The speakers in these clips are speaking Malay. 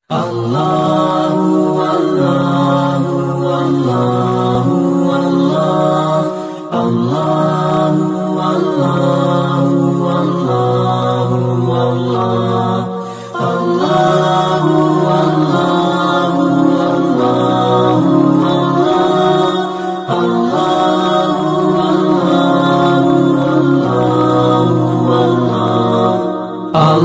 Allahu Allahu Allahu Allah Allahu Allahu Allahu Allah Allahu Allahu Allahu Allah Allahu Allahu Allahu Allah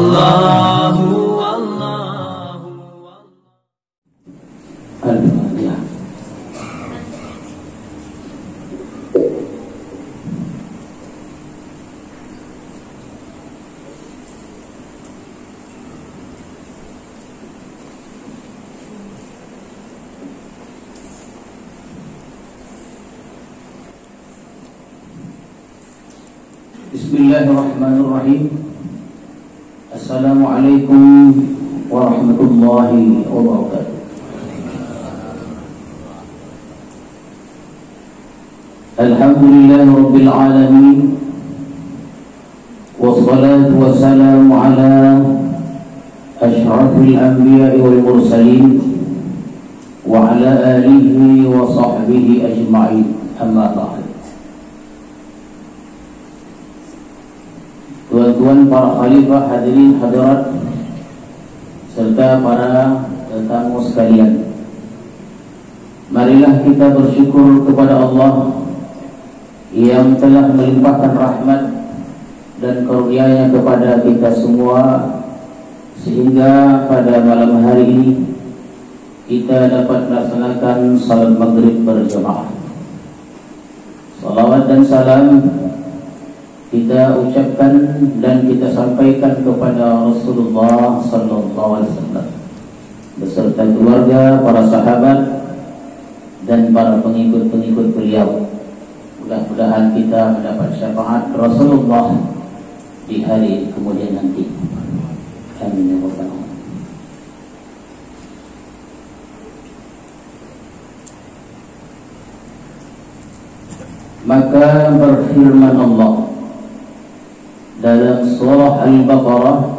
Bismillahirrahmanirrahim. Assalamualaikum warahmatullahi wabarakatuh. Alhamdulillahirabbil alamin. Wassalatu wassalamu ala asyrafil anbiya'i wal mursalin wa ala alihi wa sahbihi ajma'in. Amma ba'd. Tuan-tuan para khalifah, hadirin hadirat serta para tetamu sekalian, marilah kita bersyukur kepada Allah yang telah melimpahkan rahmat dan karunia-Nya kepada kita semua, sehingga pada malam hari ini kita dapat melaksanakan salat maghrib berjamaah. Salawat dan salam kita ucapkan dan kita sampaikan kepada Rasulullah sallallahu alaihi wasallam beserta keluarga, para sahabat dan para pengikut-pengikut beliau. Mudah-mudahan kita mendapat syafaat Rasulullah di hari kemudian nanti. Amin ya rabbal alamin. Maka berfirman Allah dalam surah Al-Baqarah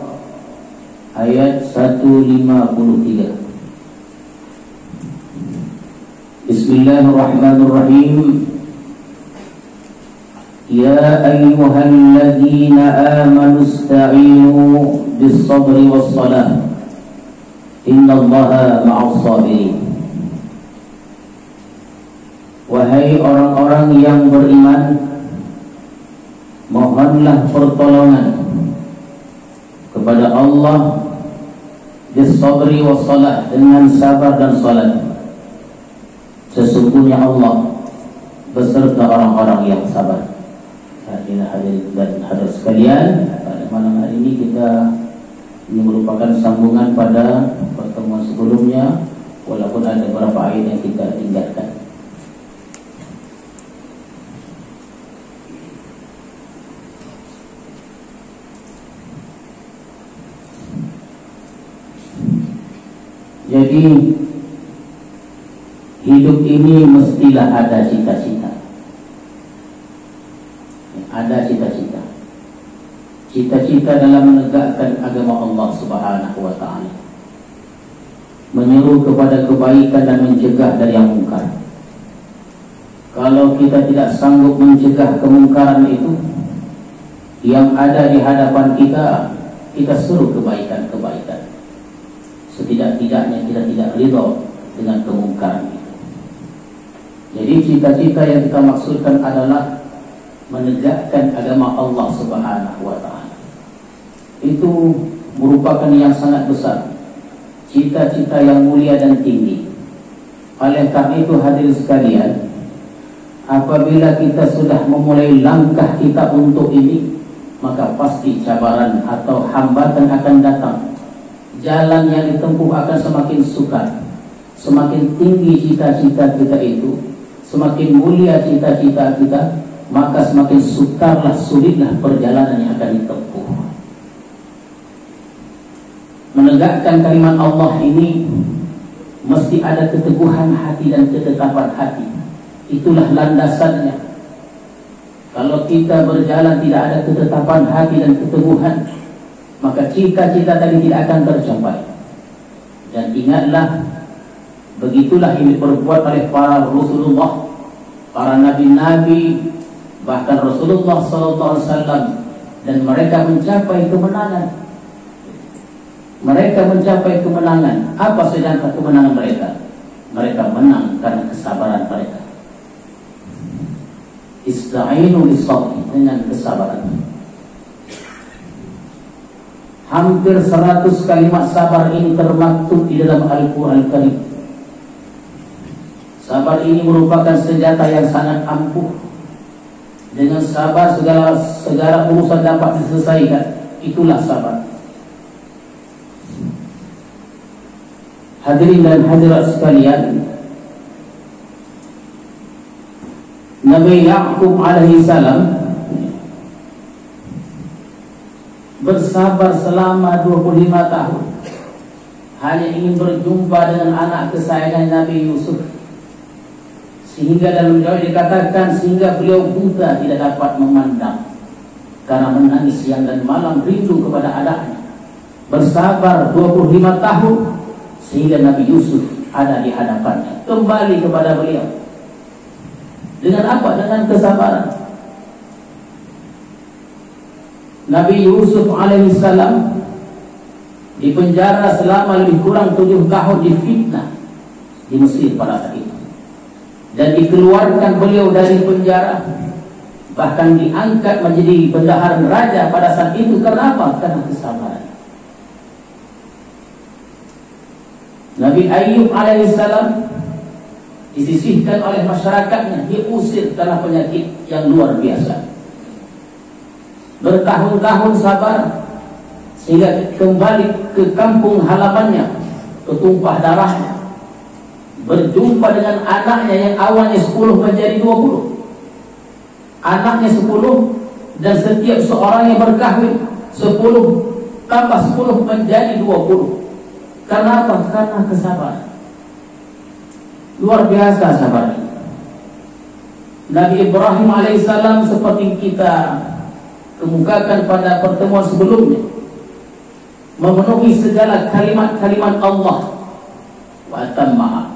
ayat 153. Bismillahirrahmanirrahim. Ya ayyuhalladzina amanu ista'inu bis-sabri was-salah. Innallaha ma'as-sabirin. Wahai orang-orang yang beriman, mohonlah pertolongan kepada Allah bis-sabri was-salah, dengan sabar dan salat. Sesungguhnya Allah beserta orang-orang yang sabar. Hadirin dan hadirat sekalian, pada malam hari ini ini merupakan sambungan pada pertemuan sebelumnya, walaupun ada beberapa ayat yang kita tinggalkan. Jadi hidup ini mestilah ada cita-cita. Ada cita-cita. Cita-cita dalam menegakkan agama Allah Subhanahu wa ta'ala, menyeru kepada kebaikan dan mencegah dari yang mungkar. Kalau kita tidak sanggup mencegah kemungkaran itu, yang ada di hadapan kita suruh kebaikan-kebaikan. Setidak-tidaknya kita tidak ridha dengan kemungkaran itu. Jadi cita-cita yang kita maksudkan adalah menegakkan agama Allah Subhanahu wa ta'ala. Itu merupakan yang sangat besar, cita-cita yang mulia dan tinggi. Oleh karena itu hadirin sekalian, apabila kita sudah memulai langkah kita untuk ini, maka pasti cabaran atau hambatan akan datang. Jalan yang ditempuh akan semakin sukar. Semakin tinggi cita-cita kita itu, semakin mulia cita-cita kita, maka semakin sukarlah, sulitlah perjalanan yang akan ditempuh. Menegakkan kalimat Allah ini mesti ada keteguhan hati dan ketetapan hati. Itulah landasannya. Kalau kita berjalan tidak ada ketetapan hati dan keteguhan, maka cita-cita tadi tidak akan tercapai. Dan ingatlah, begitulah yang diperbuat oleh para Rasulullah, para nabi-nabi, bahkan Rasulullah SAW, dan mereka mencapai kemenangan. Mereka mencapai kemenangan. Apa sedangkan kemenangan mereka? Mereka menang karena kesabaran mereka. Ista'inu bis-sabr, dengan kesabaran. Hampir 100 kalimat sabar ini termaktub di dalam Al-Quran Karim. Sabar ini merupakan senjata yang sangat ampuh. Dengan sabar segala urusan dapat diselesaikan. Itulah sabar. Hadirin dan hadirat sekalian, Nabi Ya'qub alaihi salam bersabar selama 25 tahun hanya ingin berjumpa dengan anak kesayangan Nabi Yusuf, sehingga dalam riwayat dikatakan sehingga beliau buta, tidak dapat memandang karena menangis siang dan malam rindu kepada anaknya. Bersabar 25 tahun sehingga Nabi Yusuf ada di hadapannya, kembali kepada beliau. Dengan apa? Dengan kesabaran. Nabi Yusuf alaihissalam dipenjara selama lebih kurang 7 tahun, difitnah di Mesir pada saat itu, dan dikeluarkan beliau dari penjara, bahkan diangkat menjadi bendahara raja pada saat itu. Kenapa? Karena kesabaran. Nabi Ayyub alaihissalam disisihkan oleh masyarakatnya, diusir karena penyakit yang luar biasa. Bertahun-tahun sabar sehingga kembali ke kampung halamannya, ketumpah darahnya, berjumpa dengan anaknya yang awalnya 10 menjadi 20. Anaknya 10, dan setiap seorang yang berkahwin 10 tambah 10 menjadi 20. Karena apa? Karena kesabaran. Luar biasa sabar. Nabi Ibrahim alaihissalam seperti kita kemukakan pada pertemuan sebelumnya, memenuhi segala kalimat-kalimat Allah wa tammaha.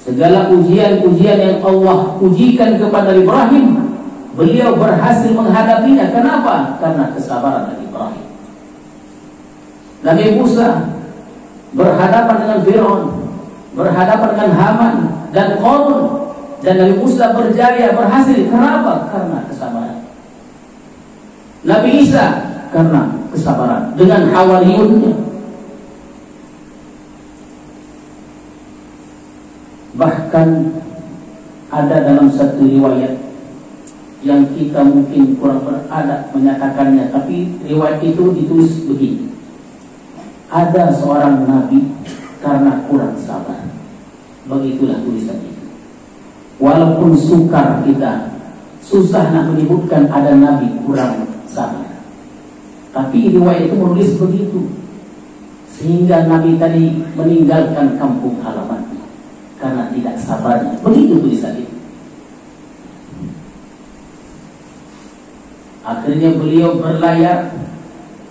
Segala ujian-ujian yang Allah ujikan kepada Ibrahim, beliau berhasil menghadapinya. Kenapa? Karena kesabaran Nabi Ibrahim. Nabi Musa berhadapan dengan Fir'aun, berhadapan dengan Haman dan Qarun, dan Nabi Musa berjaya, berhasil. Kenapa? Karena kesabaran. Nabi Isa karena kesabaran dengan Hawariyunnya. Bahkan ada dalam satu riwayat yang kita mungkin kurang beradab menyatakannya, tapi riwayat itu ditulis begini: ada seorang nabi karena kurang sabar. Begitulah tulisan itu. Walaupun sukar kita, susah nak menyebutkan ada nabi kurang sabar, tapi riwayat itu menulis begitu, sehingga nabi tadi meninggalkan kampung halamannya karena tidak sabarnya. Begitu tulisan itu. Akhirnya beliau berlayar,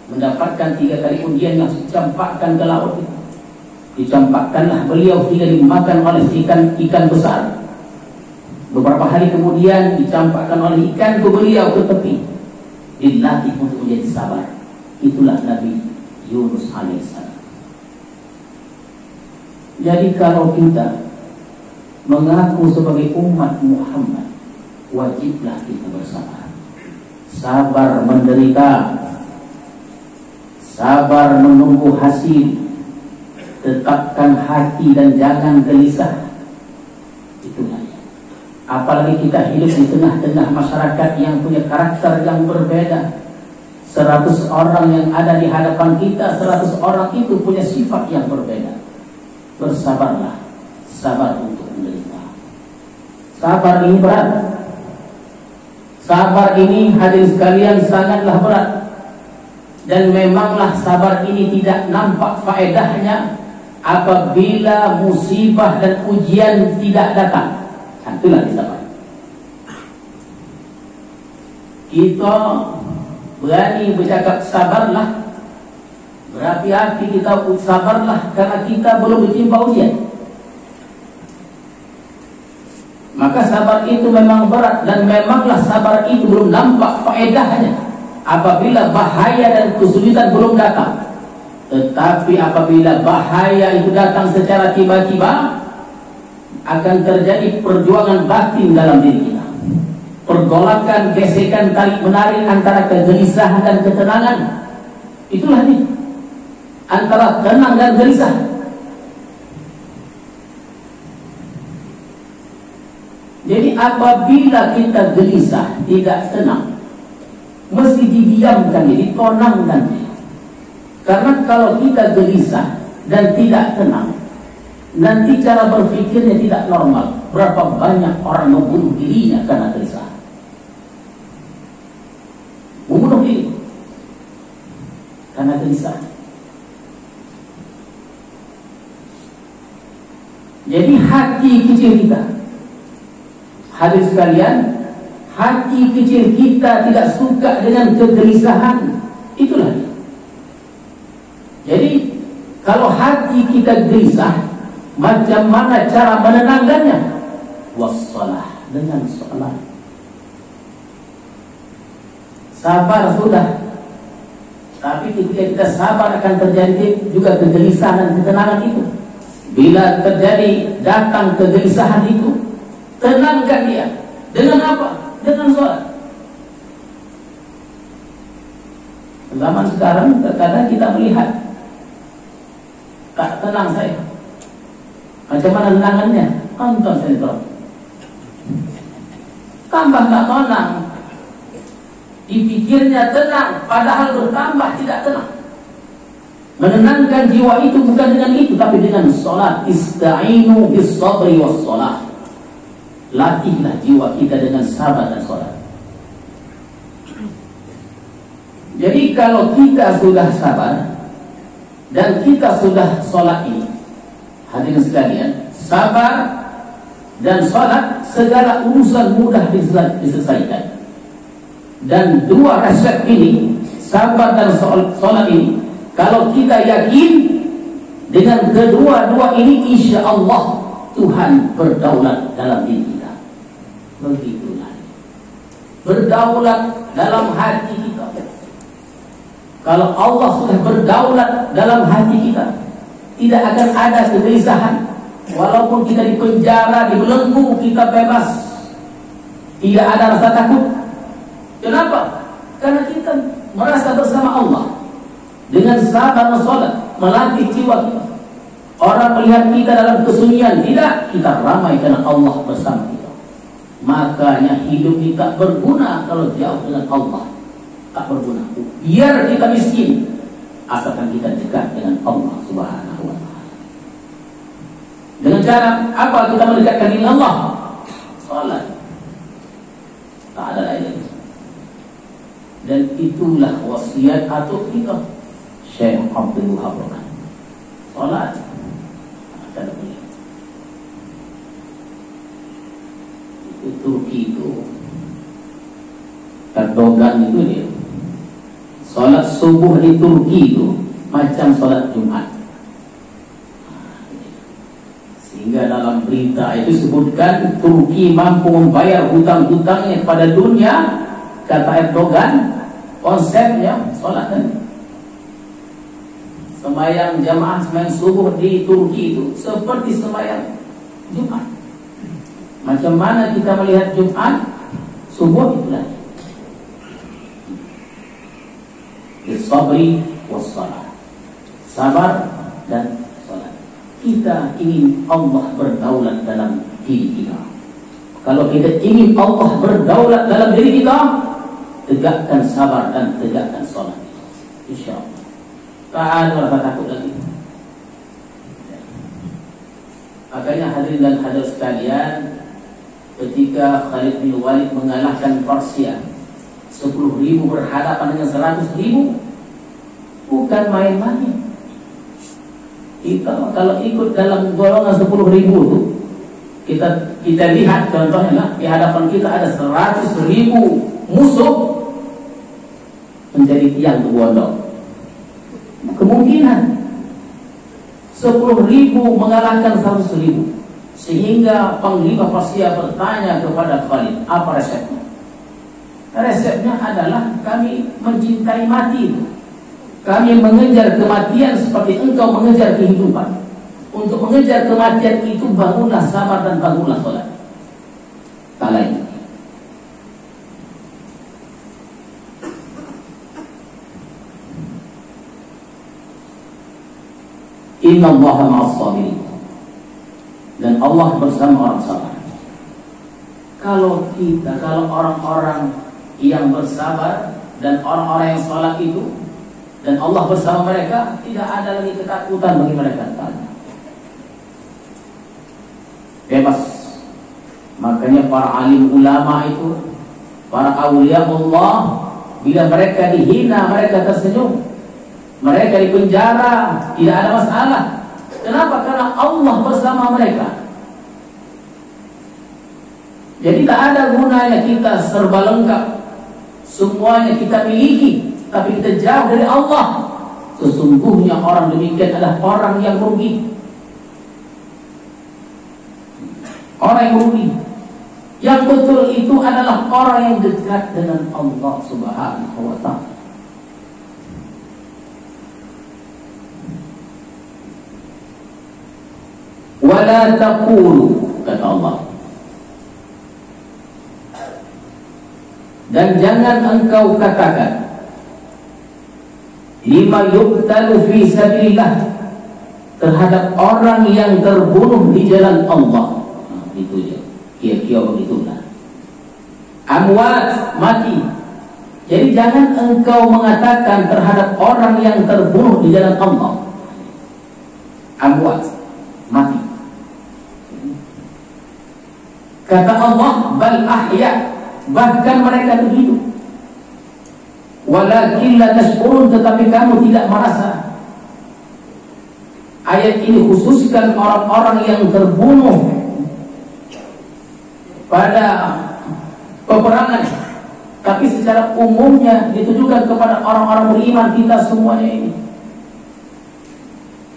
mendapatkan 3 kali undian yang dicampakkan ke laut itu. Dicampakkanlah beliau hingga dimakan oleh ikan besar. Beberapa hari kemudian dicampakkan oleh ikan ke beliau ke tepi, dilatih untuk menjadi sabar. Itulah Nabi Yunus alaihissalam. Jadi kalau kita mengaku sebagai umat Muhammad, wajiblah kita bersabar. Sabar menderita, sabar menunggu hasil. Tetapkan hati dan jangan gelisah. Itulah. Apalagi kita hidup di tengah-tengah masyarakat yang punya karakter yang berbeda. 100 orang yang ada di hadapan kita, 100 orang itu punya sifat yang berbeda. Bersabarlah. Sabar untuk menderita. Sabar ini berat. Sabar ini, hadirin sekalian, sangatlah berat. Dan memanglah sabar ini tidak nampak faedahnya apabila musibah dan ujian tidak datang. Itulah sabar. Kita berani bercakap sabarlah, Berapi-api kita, sabarlah karena kita belum ditimpa ujian. Maka sabar itu memang berat, dan memanglah sabar itu belum nampak faedahnya apabila bahaya dan kesulitan belum datang. Tetapi apabila bahaya itu datang secara tiba-tiba, akan terjadi perjuangan batin dalam diri kita. Pergolakan, gesekan, tarik menarik antara kegelisahan dan ketenangan. Itulah ini, antara tenang dan gelisah. Jadi apabila kita gelisah, tidak tenang, mesti didiamkan, ditonangkan. Karena kalau kita gelisah dan tidak tenang, nanti cara berpikirnya tidak normal. Berapa banyak orang membunuh dirinya karena gelisah, membunuh diri karena gelisah. Jadi hati kecil kita, hadirin sekalian, hati kecil kita tidak suka dengan kegelisahan. Itulah dia. Jadi kalau hati kita gelisah, macam mana cara menenangkannya? Wassalah, dengan salat. Sabar sudah, tapi ketika kita sabar akan terjadi juga kegelisahan dan ketenangan itu. Bila terjadi datang kegelisahan itu, tenangkan dia. Dengan apa? Dengan sholat. Zaman sekarang terkadang kita melihat, tak tenang saya. Macam mana tenangannya? Tonton sinetron. Tambah tak tenang. Dipikirnya tenang, padahal bertambah tidak tenang. Menenangkan jiwa itu bukan dengan itu, tapi dengan sholat. Ista'inu bis sabri was sholat. Latihlah jiwa kita dengan sabar dan sholat. Jadi kalau kita sudah sabar dan kita sudah sholat ini, hadirin sekalian, sabar dan sholat, segala urusan mudah diselesaikan. Dan dua resep ini, sabar dan sholat ini, kalau kita yakin dengan kedua-dua ini, insya Allah Tuhan berdaulat dalam diri kita. Begitulah, berdaulat dalam hati kita. Kalau Allah sudah berdaulat dalam hati kita, tidak akan ada kegelisahan. Walaupun kita dipenjara, dibelenggu, kita bebas, tidak ada rasa takut. Kenapa? Karena kita merasa bersama Allah. Dengan sabar dan sholat, melatih jiwa kita. Orang melihat kita dalam kesunyian, tidak, kita ramai karena Allah bersama kita. Makanya hidup kita berguna kalau jauh dengan Allah. Tak berguna. Biar kita miskin, asalkan kita dekat dengan Allah Subhanahu wa ta'ala. Dengan cara apa kita mendekatkan diri Allah? Salat. Tak ada lain. Dan itulah wasiat atau kita Syekh Abdul Wahab. Salat. Ada boleh. Itu Turki itu, Erdogan itu dia. Salat subuh di Turki itu macam salat Jumat. Sehingga dalam berita itu sebutkan Turki mampu membayar hutang-hutangnya pada dunia. Kata Erdogan, konsepnya salat kan. Sembahyang jamaah, sembahyang subuh di Turki itu seperti sembahyang Jumat. Macam mana kita melihat Jumat, subuh itulah. Sabri wassalah, sabar dan salat. Kita ingin Allah berdaulat dalam diri kita. Kalau kita ingin Allah berdaulat dalam diri kita, tegakkan sabar dan tegakkan salat. InsyaAllah tak ada rasa takut lagi. Makanya hadirin dan hadirat sekalian, ketika Khalid bin Walid mengalahkan Persia 10.000 berhadapan dengan 100.000, bukan main-main. Kita kalau ikut dalam golongan 10.000 itu, kita lihat contohnya lah, di hadapan kita ada 100.000 musuh menjadi tiang berbondong. Kemungkinan 10.000 mengalahkan 100.000, sehingga Panglima Persia bertanya kepada Khalid, apa resepnya? Resepnya adalah kami mencintai mati. Kami mengejar kematian seperti engkau mengejar kehidupan. Untuk mengejar kematian itu bangunlah sabar dan bangunlah sholat. Kala ini Inna Allah ma'as-sabirin, dan Allah bersama orang sabar. Kalau orang-orang yang bersabar dan orang-orang yang sholat itu, dan Allah bersama mereka, tidak ada lagi ketakutan bagi mereka. Bebas. Makanya para alim ulama itu, para awliya Allah, bila mereka dihina, mereka tersenyum. Mereka di penjara, tidak ada masalah. Kenapa? Karena Allah bersama mereka. Jadi tak ada gunanya kita serba lengkap, semuanya kita miliki, tapi kita jauh dari Allah. Sesungguhnya orang demikian adalah orang yang rugi. Orang yang rugi. Yang betul itu adalah orang yang dekat dengan Allah Subhanahu wa ta'ala. Wala taqulu, kata Allah, dan jangan engkau katakan lima yuqtalu fi sabilillah, terhadap orang yang terbunuh di jalan Allah. Itu ya, kira-kira begitulah. Amwat, mati. Jadi jangan engkau mengatakan terhadap orang yang terbunuh di jalan Allah. Amwat, mati. Kata Allah, bal ahya, bahkan mereka itu hidup. Walakin la tashkurun, tetapi kamu tidak merasa. Ayat ini khususkan orang-orang yang terbunuh pada peperangan, tapi secara umumnya ditujukan kepada orang-orang beriman, kita semuanya ini.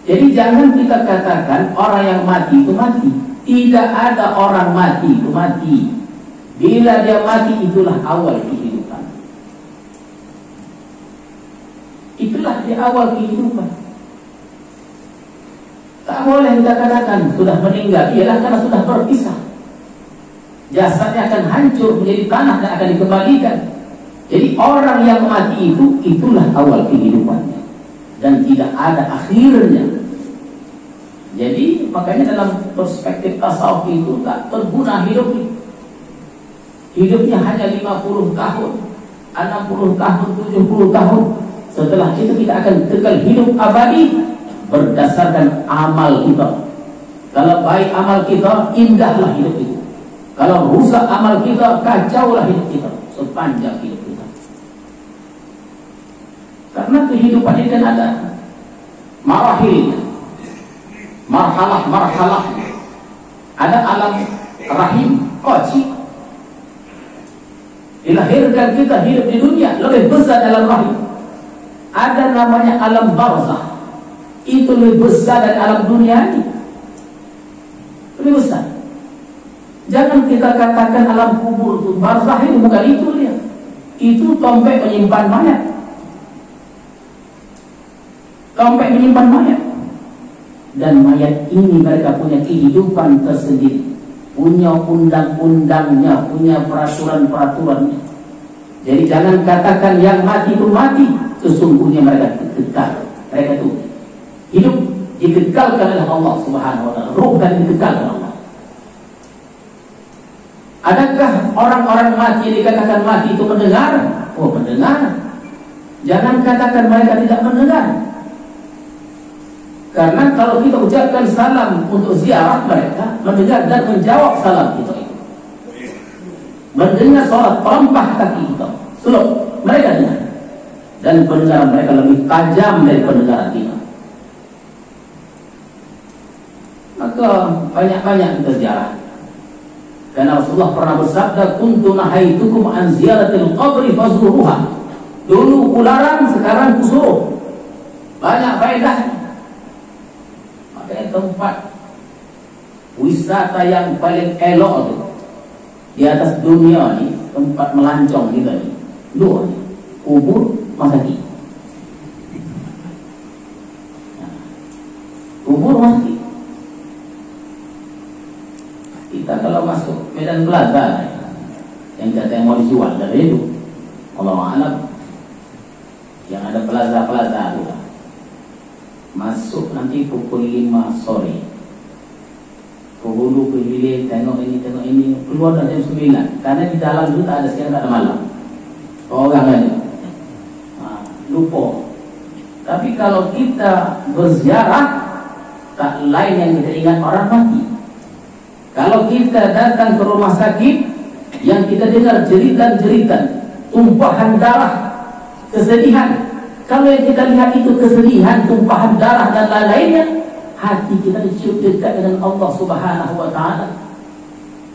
Jadi jangan kita katakan orang yang mati itu mati. Tidak ada orang mati itu mati. Bila dia mati, itulah awal kehidupan. Itulah di awal kehidupan. Tak boleh kita katakan sudah meninggal, ialah karena sudah berpisah. Jasadnya akan hancur menjadi tanah dan akan dikembalikan. Jadi orang yang mati itu, itulah awal kehidupannya, dan tidak ada akhirnya. Jadi makanya dalam perspektif tasawuf itu tak berguna hidupnya. Hidupnya hanya 50 tahun, 60 tahun, 70 tahun. Setelah itu kita akan kekal hidup abadi berdasarkan amal kita. Kalau baik amal kita, indahlah hidup itu. Kalau rusak amal kita, kacaulah hidup kita sepanjang hidup kita. Karena kehidupan ini kan ada marahil, marhalah. Ada alam rahim, koci. Dilahirkan kita hidup di dunia, lebih besar dalam rahim. Ada namanya alam barzah, itu lebih besar dari alam dunia ini, lebih besar. Jangan kita katakan alam kubur itu barzah, itu bukan itu dia. Itu tompek menyimpan mayat. Tompek menyimpan mayat. Dan mayat ini mereka punya kehidupan tersendiri, punya undang-undangnya, punya peraturan-peraturannya. Jadi jangan katakan yang mati itu mati. Sesungguhnya mereka kekal. Mereka itu hidup dikekalkan oleh Allah Subhanahu wa ta'ala. Ruh dan dikekalkan oleh Allah. Adakah orang-orang mati yang dikatakan mati itu mendengar? Oh, mendengar. Jangan katakan mereka tidak mendengar. Karena kalau kita ucapkan salam untuk ziarah, mereka mendengar dan menjawab salam kita itu. Mendengar sholat perempah kaki kita, suluk, mereka dengar. Dan pendengaran mereka lebih tajam dari pendengaran kita. Maka banyak-banyak kita ziarah. Karena Rasulullah pernah bersabda, kuntu nahaitukum an ziyaratil qabri fazruruha. Dulu kularang, sekarang kusuruh. banyak faedahnya. Makanya tempat wisata yang paling elok itu di atas dunia nih, tempat melancong kita nih, luar nih, kubur Masaki. Kubur Masaki. Kita kalau masuk Medan Plaza yang katanya mau dijual dari itu, Allah alam, yang ada plaza-plaza itu, masuk nanti pukul 5 sore, ke hulu ke hilir, tengok ini, keluar dari jam 9, karena di dalam itu tak ada siang, tak ada malam, orang aja lupa. Tapi kalau kita berziarah, tak lain yang kita ingat orang mati. Kalau kita datang ke rumah sakit, yang kita dengar jeritan-jeritan, tumpahan darah, kesedihan. Kalau yang kita lihat itu kesedihan, tumpahan darah dan lain-lainnya, hati kita dicium dekat dengan Allah Subhanahu wa Ta'ala.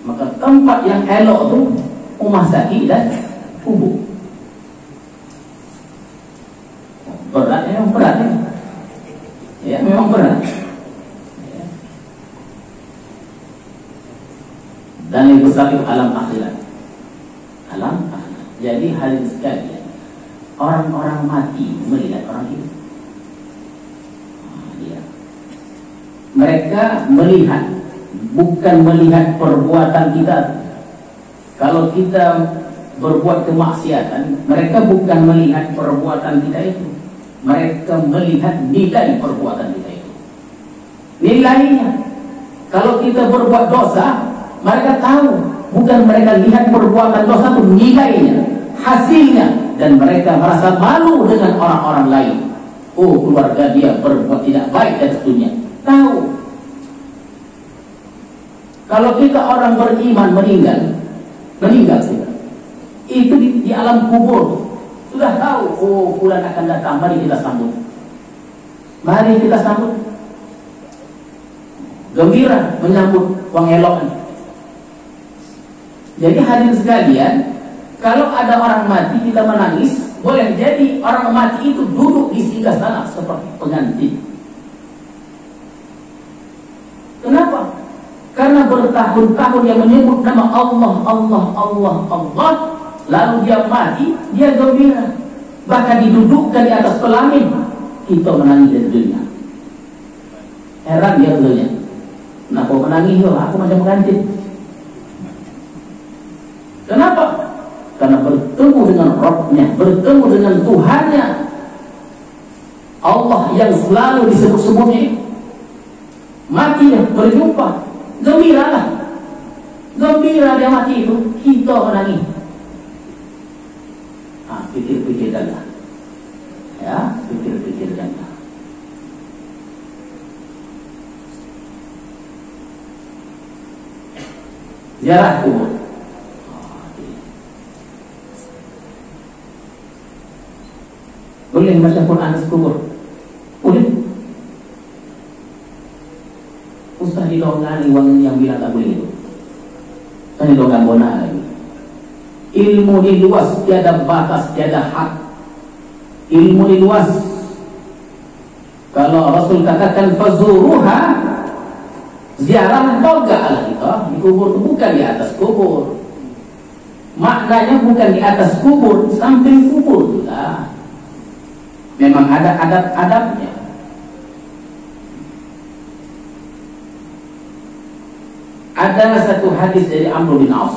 Maka tempat yang elok itu rumah sakit dan kubur. Berat, memang berat ya. Ya, memang berat. Dan yang besar itu alam akhirat. Alam akhirat. Jadi hal ini sekali, orang-orang mati melihat orang hidup. Mereka melihat, bukan melihat perbuatan kita. Kalau kita berbuat kemaksiatan, mereka bukan melihat perbuatan kita itu. Mereka melihat nilai perbuatan kita itu. Nilainya. Kalau kita berbuat dosa, mereka tahu. Bukan mereka lihat perbuatan dosa itu, nilainya, hasilnya. Dan mereka merasa malu dengan orang-orang lain. Oh, keluarga dia berbuat tidak baik dan seterusnya. Tahu. Kalau kita orang beriman meninggal kita, itu di alam kubur sudah tahu. Oh, fulan akan datang, mari kita sambut. Mari kita sambut. Gembira menyambut wong elok. Jadi hadirin sekalian, kalau ada orang mati kita menangis, boleh jadi orang mati itu duduk di singgasana seperti pengantin. Kenapa? Karena bertahun-tahun yang menyebut nama Allah, lalu dia mati, dia gembira, bahkan didudukkan di atas pelamin. Kita menangis dari dunia. Heran dia dulunya. Kenapa menangis? Aku macam pengantin. Kenapa? Karena bertemu dengan Rabbnya, bertemu dengan Tuhannya, Allah yang selalu disebut-sebutnya. Mati dia berjumpa, gembiralah. Gembira dia mati itu, kita menangis. Pikir-pikirkanlah. Ya, pikir-pikirkanlah. Ziarah kubur. Boleh baca Quran di kubur? Boleh. Usah didongani wang yang bilang tak boleh itu. Usah didongani bona lagi. Ilmu ini luas, tiada batas, tiada had. Ilmu ini luas. Kalau Rasul katakan fazuruha, ziarah togalah kita di kubur, bukan di atas kubur. Maknanya bukan di atas kubur, samping kubur sudah. Memang ada adab-adabnya. Ada satu hadis dari Amr bin Auf,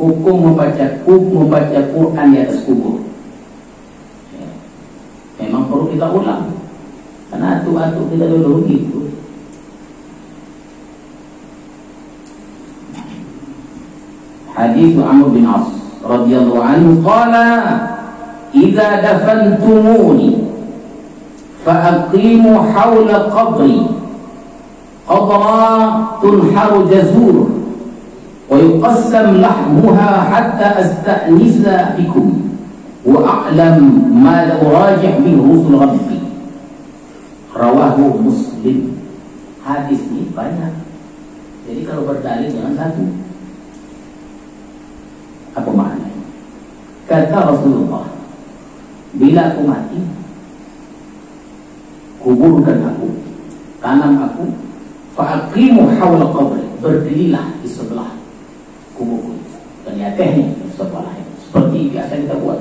hukum membaca Quran di atas kubur. Ya. Memang perlu kita ulang, karena atu-atu kita dulu gitu. Hadis Amr bin Auf radhiyallahu anhu qala idza dafantumuni faaqimu hawla qabri qadra tunharu jazur wa yuqassam lahmuha hatta asta'nisa bikum wa a'lam ma urajih min rusul rabbi. Rawahu Muslim. Hadis ini banyak, jadi kalau berdalil jangan satu. Apa maknanya? Kata Rasulullah, bila aku mati, kuburkan aku, tanam aku, fa'aqimu hawla qabri, berdirilah di sebelah kuburku. Dan ya teknik sebelah seperti biasa kita buat.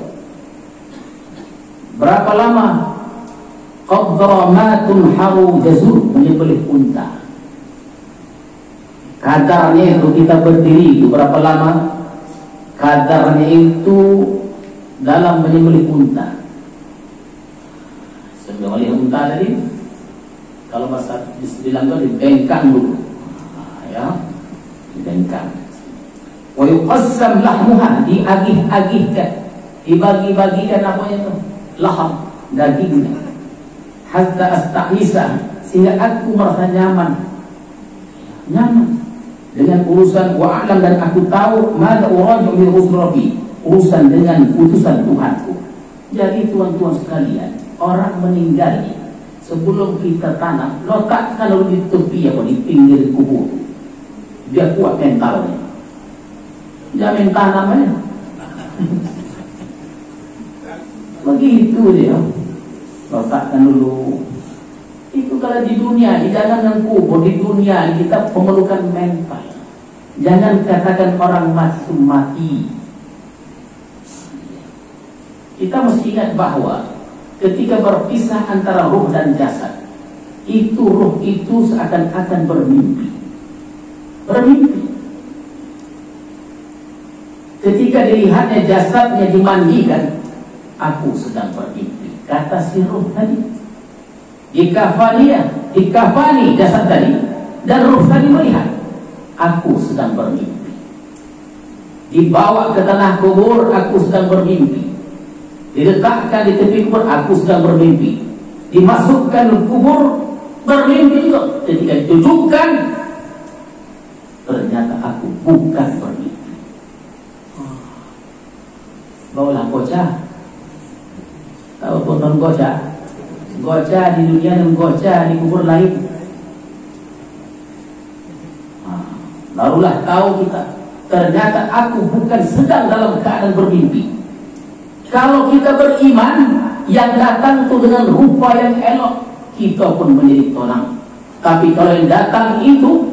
Berapa lama? Qadramatun haru jazur, menyembelih unta. Kadarnya itu kita berdiri itu berapa lama? Kadarnya itu dalam menyembelih unta. Menyembelih unta tadi, kalau bahasa bilang itu dibengkang dulu, ya, dibengkang. Wa yuqassam lahmuha, diagih-agihkan, dibagi-bagikan apanya itu, laham, dagingnya. Hatta astahisa, sehingga aku merasa nyaman dengan urusan wa'alam, dan aku tahu mada uraju min usrabi, urusan dengan putusan Tuhanku. Jadi tuan-tuan sekalian, orang meninggal sebelum kita tanam, letakkan lalu di tepi atau di pinggir kubur, dia kuat mentalnya. Jamin tanamnya. Begitu dia. Letakkan dulu. Itu kalau di dunia, di dalam kubur, di dunia kita memerlukan mental. Jangan katakan orang mati. Kita mesti ingat bahwa ketika berpisah antara ruh dan jasad, itu ruh itu seakan-akan bermimpi. Ketika dilihatnya jasadnya dimandikan, aku sedang bermimpi, kata si ruh tadi. Dikafani jasad tadi, dan ruh tadi melihat, aku sedang bermimpi. Dibawa ke tanah kubur, aku sedang bermimpi. Diletakkan di tepi kubur, aku sedang bermimpi. Dimasukkan ke kubur, bermimpi juga. Ketika ditujukan, ternyata aku bukan bermimpi. Bawalah gocah. Tahu tonton gocah? Gocah di dunia dan gocah di kubur lain. Barulah tahu kita, ternyata aku bukan sedang dalam keadaan bermimpi. Kalau kita beriman, yang datang itu dengan rupa yang elok, kita pun menjadi tenang. Tapi kalau yang datang itu,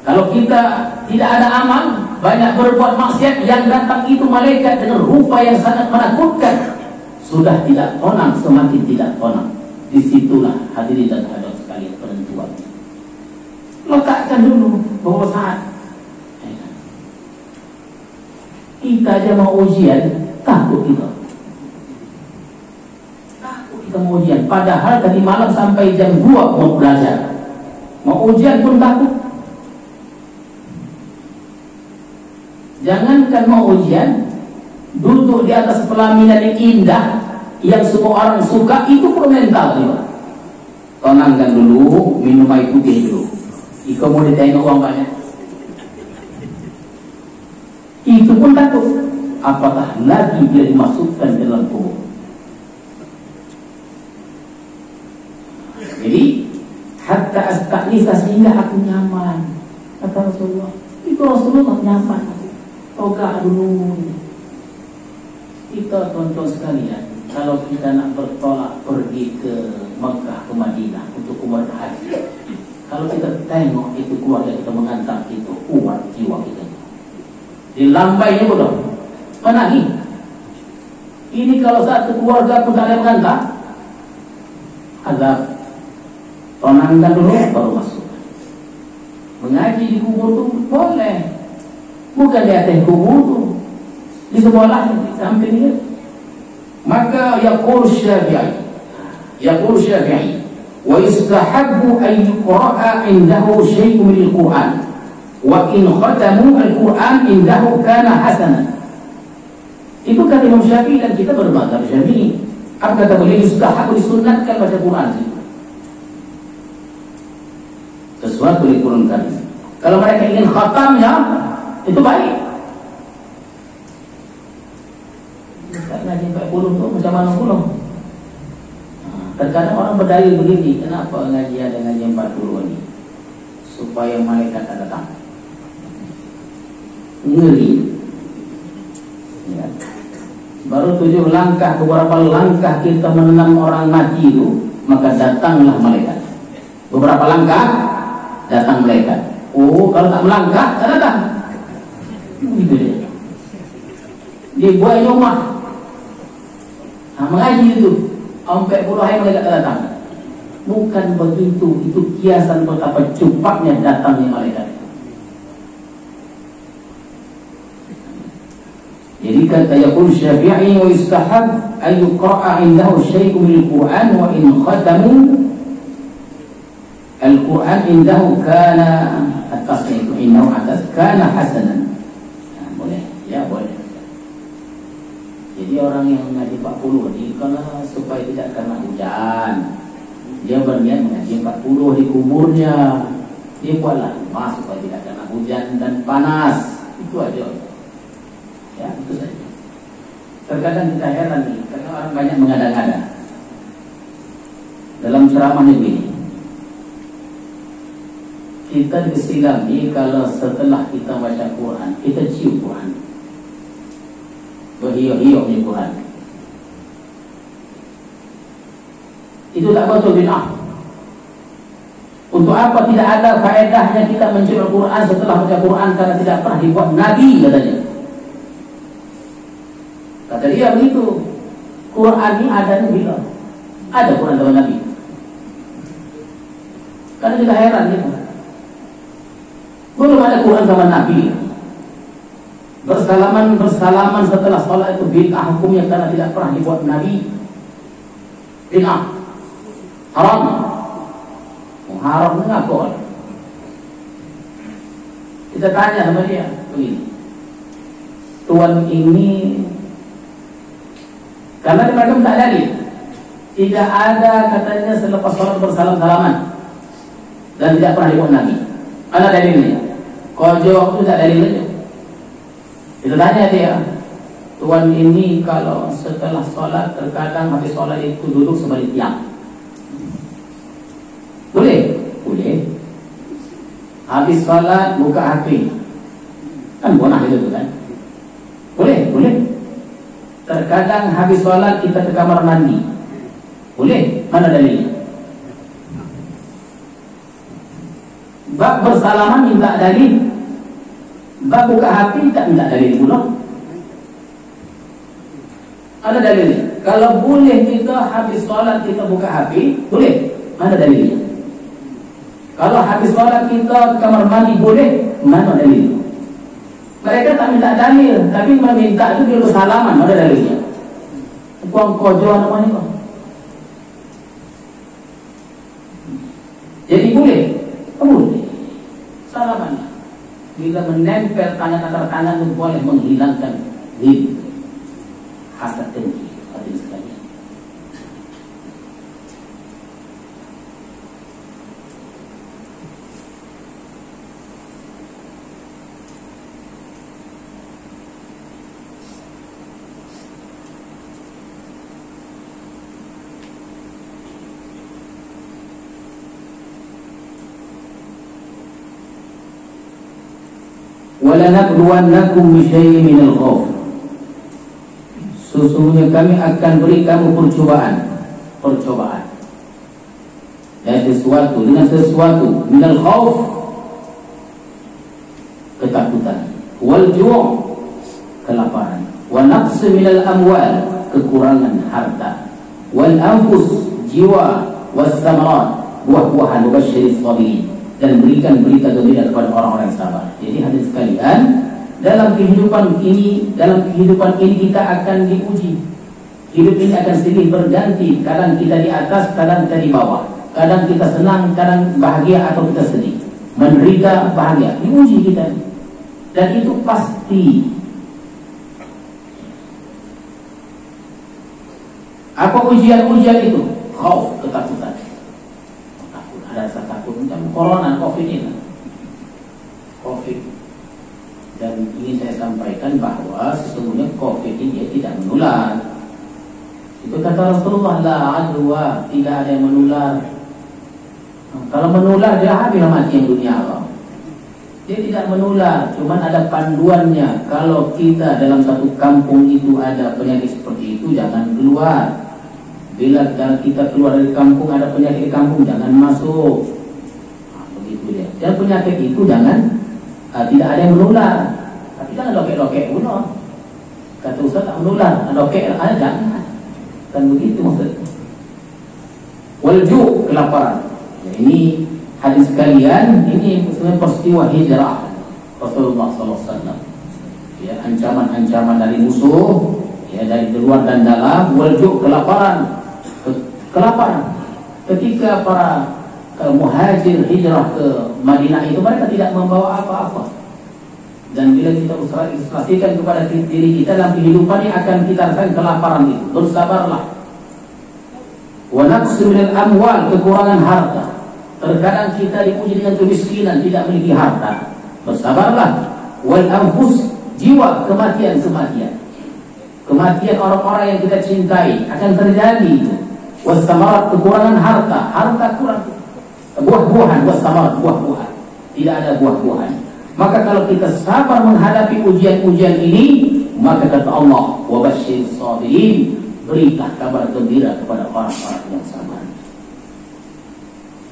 kalau kita tidak ada amal, banyak berbuat maksiat, yang datang itu malaikat dengan rupa yang sangat menakutkan, sudah tidak tenang, semakin tidak tenang. Disitulah hadirin dan hadirat sekalian penentuan. Letakkan dulu bahwa saat kita aja mau ujian, takut kita mau ujian. Padahal tadi malam sampai jam 2 mau belajar, mau ujian pun takut. Jangankan mau ujian, duduk di atas pelaminan yang indah, yang semua orang suka, itu pun mental juga. Tenangkan dulu, minum air putih dulu. Iko mau ditengok uang banyak, itu pun takut. Apatah lagi dia dimasukkan dalam kubur. Jadi hatta astaqnisa, sehingga aku nyaman, kata Rasulullah. Itu Rasulullah nyaman. Toga dulu. Kita tonton sekalian, kalau kita nak bertolak pergi ke Mekah, ke Madinah untuk umrah haji, kalau kita tengok itu keluarga kita mengantar itu, kuat jiwa kita. Dilambainya bodoh, menagih. Ini kalau satu keluarga pun tak ada mengantar, azab. Tenangkan dulu, baru masuk. Mengaji di kubur itu boleh, bukan di atas kubur itu, di sebelah, di samping itu. Maka yaqul Syafi'i, wa yustahabbu an yuqra'a indahu syai'un min al-Qur'an, wa in khatamu al-Qur'an indahu kana hasanan. Itu kata Imam Syafi'i, dan kita bermadzhab Syafi'i. Apa kata beliau? Yustahabbu, disunnatkan baca Quran. Sesuatu diturunkan. Kalau mereka ingin khatamnya, itu baik. Ngaji 40 itu macam mana puluh? Terkadang orang berdalil begini, kenapa ngaji ada ngaji 40 ini? Supaya malaikat tak datang. Ngeri. Ya. Baru 7 langkah, beberapa langkah kita menenang orang mati itu, maka datanglah malaikat. Beberapa langkah datang malaikat. Oh, kalau tak melangkah tak datang. Gitu dia. Dia buat rumah. Mengaji itu sampai puluh hari malaikat tak datang. Bukan begitu, itu kiasan betapa cepatnya datangnya malaikat. Jadi kata yaqul Syafi'i wa yustahab an yuqra'a indahu syai'un min al-Qur'an wa in khatamu al-Qur'an indahu kana atasnya itu indahu atas kana hasanan. Nah, boleh, ya boleh. Jadi orang yang mengaji 40 ini kalau supaya tidak kena hujan, dia berniat mengaji 40 di kuburnya. Dia buatlah rumah supaya tidak kena hujan dan panas. Itu aja. Ya, itu saja. Terkadang kita heran nih, karena orang banyak mengada-ngada. Dalam ceramahnya begini, kita disilami kalau setelah kita baca Quran, kita cium Quran, berhiuk-hiuknya Quran. Itu tak betul, bid'ah. Untuk apa tidak ada faedahnya kita mencium Al-Quran setelah baca Quran karena tidak pernah dibuat Nabi katanya. Kata dia begitu. Quran ini adanya bila? Ada Quran zaman Nabi. Karena kita heran gitu. Belum ada Quran zaman Nabi. Bersalaman setelah sholat itu bid'ah hukumnya karena tidak pernah dibuat Nabi. Bid'ah. Haram. Haram itu apa? Kita tanya sama dia begini. Tuan ini karena mereka tak dalil. Tidak ada katanya selepas sholat bersalam-salaman dan tidak pernah dibuat Nabi. Ada dalilnya. Kalau jawab itu tak dalil aja. Kita tanya dia, tuan ini kalau setelah sholat terkadang habis sholat itu duduk sebalik tiang. Boleh? Boleh. Habis sholat buka HP. Kan bonah itu kan? Boleh? Boleh. Terkadang habis sholat kita ke kamar mandi. Boleh? Mana dalilnya? Bab bersalaman minta dalil. Bab buka HP tak minta dalil pula. Ada dalilnya. Kalau boleh kita habis sholat kita buka HP, boleh? Mana dalilnya? Kalau habis sholat kita ke kamar mandi boleh? Mana dalilnya? Mereka tak minta dalil, tapi meminta itu dia bersalaman. Ada dalilnya. Kuang kojo namanya kok. Jadi boleh? Boleh. Salaman. Bila menempel tangan antara tangan itu boleh menghilangkan ghib, hasad dengki. Hadirin sekalian. Walanabluwannakum bisyai'in minal khauf. Sesungguhnya kami akan beri kamu percobaan. Dan dengan sesuatu minal khauf, ketakutan, wal ju', kelaparan, wa naqs minal amwal, kekurangan harta, wal anfus, jiwa, was samarat, buah-buahan, mubasysyiris sabirin, dan berikan berita gembira kepada orang-orang yang sabar. Jadi hadirin sekalian, dalam kehidupan ini kita akan diuji. Hidup ini akan silih berganti. Kadang kita di atas, kadang kita di bawah. Kadang kita senang, kadang bahagia atau kita sedih. Menderita, bahagia. Diuji kita. Dan itu pasti. Apa ujian-ujian itu? Khauf, ketakutan. Ada rasa takut macam corona, COVID ini. COVID. Dan ini saya sampaikan bahwa sesungguhnya COVID ini dia tidak menular. Itu kata Rasulullah, la adwa, tidak ada yang menular. Kalau menular dia habislah mati yang dunia Allah. Dia tidak menular, cuman ada panduannya. Kalau kita dalam satu kampung itu ada penyakit seperti itu, jangan keluar. Bila kita keluar dari kampung ada penyakit di kampung, jangan masuk. Begitu dia. Dan penyakit itu jangan tidak ada yang menular. Tapi jangan lokek-lokek bunuh. Kata Ustaz tak menular, lokek jangan. Kan begitu maksudnya. Walju, kelaparan. Ya, ini hadis sekalian, ini sebenarnya peristiwa hijrah Rasulullah SAW. Ya, ancaman-ancaman dari musuh, ya, dari luar dan dalam. Walju, kelaparan. Kelaparan. Ketika para muhajir hijrah ke Madinah itu, mereka tidak membawa apa-apa. Dan bila kita ilustrasikan kepada diri kita dalam kehidupan ini, akan kita rasakan kelaparan itu. Bersabarlah. Wa naqsu minal amwal, kekurangan harta. Terkadang kita diuji dengan kemiskinan, tidak memiliki harta. Bersabarlah. Wal anfus, jiwa, kematian. Kematian orang-orang yang kita cintai akan terjadi. Wasamarat, kekurangan harta kurang. Buah-buahan, wasamarat, buah-buahan. Tidak ada buah-buahan. Maka kalau kita sabar menghadapi ujian-ujian ini, maka kata Allah, wa basyir sabirin, berilah kabar gembira kepada orang-orang yang sabar.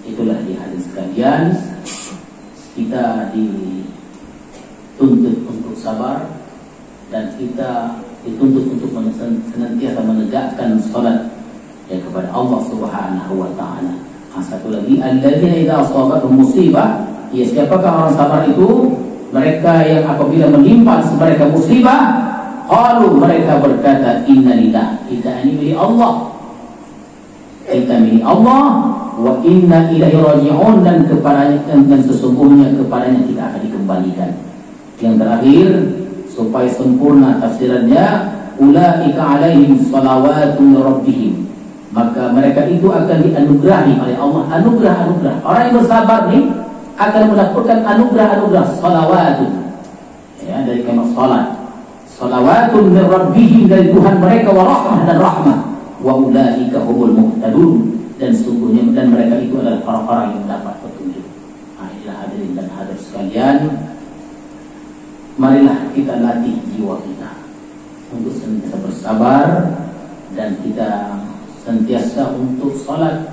Itulah di hadis sekalian, kita dituntut untuk sabar, dan kita dituntut untuk senantiasa menegakkan salat ya kepada Allah Subhanahu wa taala. Satu lagi, alladzina idza asabatuhum musibah, ya siapakah orang sabar itu? Mereka yang apabila menimpa mereka musibah, qalu, mereka berkata, inna lillahi, kita ini milik Allah. Kita milik Allah, wa inna ilaihi raji'un, dan kepadanya, dan sesungguhnya kepadanya kita akan dikembalikan. Yang terakhir, supaya sempurna tafsirannya, ulaika alaihim salawatun min rabbihim, maka mereka itu akan dianugerahi oleh Allah anugerah-anugerah. Orang yang bersabar nih akan mendapatkan anugerah-anugerah, salawatun, ya, dari kalimat salat, salawatun min rabbihim, dari Tuhan mereka, wa rahmah, dan rahmah, wa ulaika humul muhtadun, dan sungguhnya dan mereka itu adalah orang-orang yang mendapat petunjuk. Inilah hadirin dan hadirat sekalian, marilah kita latih jiwa kita untuk senantiasa bersabar, dan kita sentiasa untuk salat,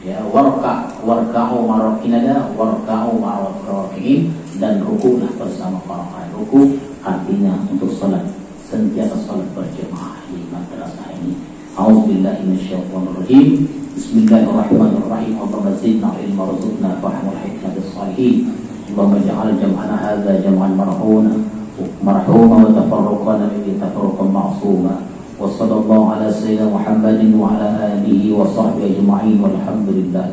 ya, warka'u ma'rakinada, warka'u ma'rakin, dan rukuklah bersama para rukuk, artinya untuk salat, sentiasa salat berjamaah di madrasah ini. A'udzubillahi minasyaitonirrajim. Bismillahirrahmanirrahim. Allahumma zidna ilma warzuqna fahma wal hikmata bis-salihin. Allahumma ij'al jam'ana hadza jam'an marhuma wa tafarruqana min tafarruqan ma'suma. Wa sallallahu ala sayyidina Muhammadin wa ala alihi wa sahbihi ajma'in, walhamdulillahi